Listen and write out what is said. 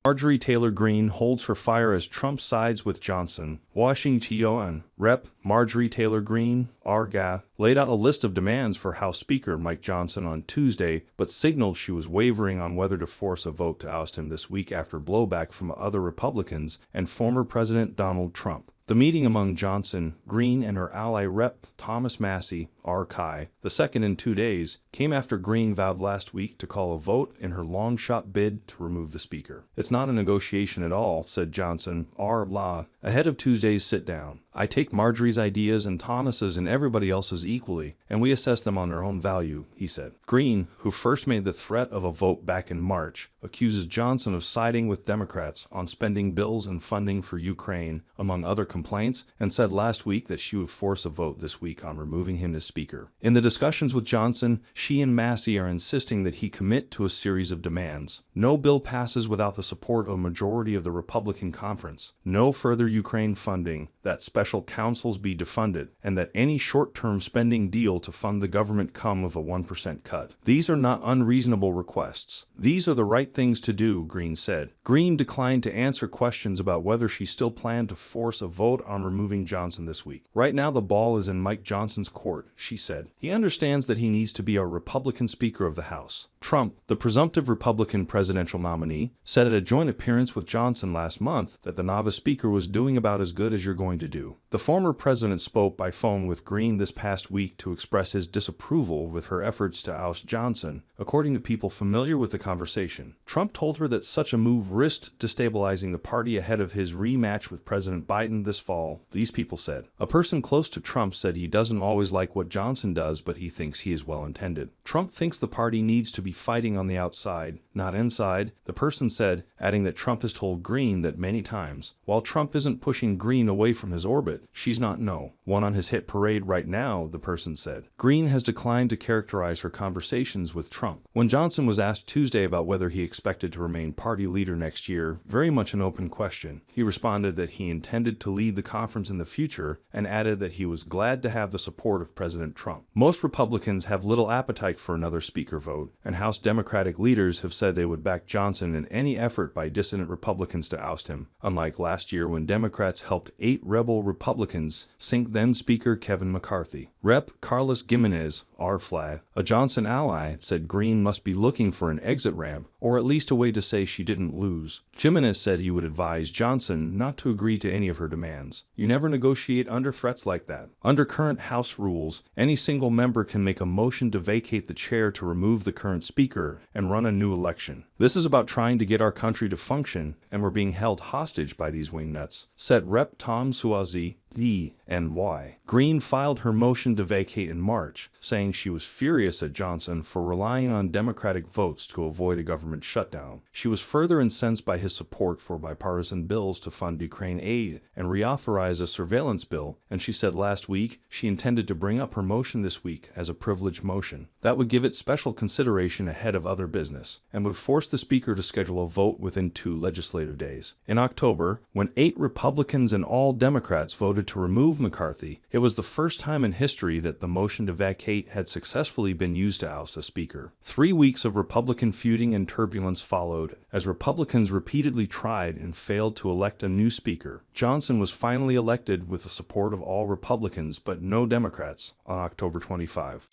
Marjorie Taylor Greene holds her fire as Trump sides with Johnson. Washington. Rep. Marjorie Taylor Greene, RGA, laid out a list of demands for House Speaker Mike Johnson on Tuesday, but signaled she was wavering on whether to force a vote to oust him this week after blowback from other Republicans and former President Donald Trump. The meeting among Johnson, Greene, and her ally Rep. Thomas Massie, RCI, the second in 2 days, came after Greene vowed last week to call a vote in her long-shot bid to remove the speaker. "It's not a negotiation at all," said Johnson, R.La, ahead of Tuesday's sit-down. "I take Marjorie's ideas and Thomas's and everybody else's equally, and we assess them on their own value," he said. Greene, who first made the threat of a vote back in March, accuses Johnson of siding with Democrats on spending bills and funding for Ukraine, among other complaints, and said last week that she would force a vote this week on removing him as Speaker. In the discussions with Johnson, she and Massie are insisting that he commit to a series of demands. No bill passes without the support of a majority of the Republican conference. No further Ukraine funding, that special counsels be defunded, and that any short-term spending deal to fund the government come with a 1% cut. These are not unreasonable requests. These are the right things to do, Greene said. Greene declined to answer questions about whether she still planned to force a vote on removing Johnson this week. "Right now the ball is in Mike Johnson's court," she said. "He understands that he needs to be a Republican Speaker of the House." Trump, the presumptive Republican presidential nominee, said at a joint appearance with Johnson last month that the novice speaker was doing about as good as you're going to do. The former president spoke by phone with Greene this past week to express his disapproval with her efforts to oust Johnson, according to people familiar with the conversation. Trump told her that such a move risked destabilizing the party ahead of his rematch with President Biden this fall, these people said. A person close to Trump said he doesn't always like what Johnson does, but he thinks he is well-intended. Trump thinks the party needs to be fighting on the outside, not inside, the person said, adding that Trump has told Greene that many times. While Trump isn't pushing Greene away from his orbit, she's not one on his hit parade right now, the person said. Greene has declined to characterize her conversations with Trump. When Johnson was asked Tuesday about whether he expected to remain party leader next year, very much an open question, he responded that he intended to lead the conference in the future and added that he was glad to have the support of President Trump. Most Republicans have little appetite for another speaker vote, and House Democratic leaders have said they would back Johnson in any effort by dissident Republicans to oust him, unlike last year when Democrats helped 8 rebel Republicans sink then-Speaker Kevin McCarthy. Rep. Carlos Gimenez, R-Flag, a Johnson ally, said Greene must be looking for an exit ramp, or at least a way to say she didn't lose. Gimenez said he would advise Johnson not to agree to any of her demands. "You never negotiate under threats like that. Under current House rules, any single member can make a motion to vacate the chair to remove the current speaker and run a new election. This is about trying to get our country to function, and we're being held hostage by these wingnuts," said Rep. Tom Suozzi, DNY. Greene filed her motion to vacate in March, saying she was furious at Johnson for relying on Democratic votes to avoid a government shutdown. She was further incensed by his support for bipartisan bills to fund Ukraine aid and reauthorize a surveillance bill, and she said last week she intended to bring up her motion this week as a privileged motion. That would give it special consideration ahead of other business, and would force the Speaker to schedule a vote within 2 legislative days. In October, when 8 Republicans and all Democrats voted to remove McCarthy, it was the first time in history that the motion to vacate had successfully been used to oust a speaker. 3 weeks of Republican feuding and turbulence followed, as Republicans repeatedly tried and failed to elect a new speaker. Johnson was finally elected with the support of all Republicans but no Democrats on October 25.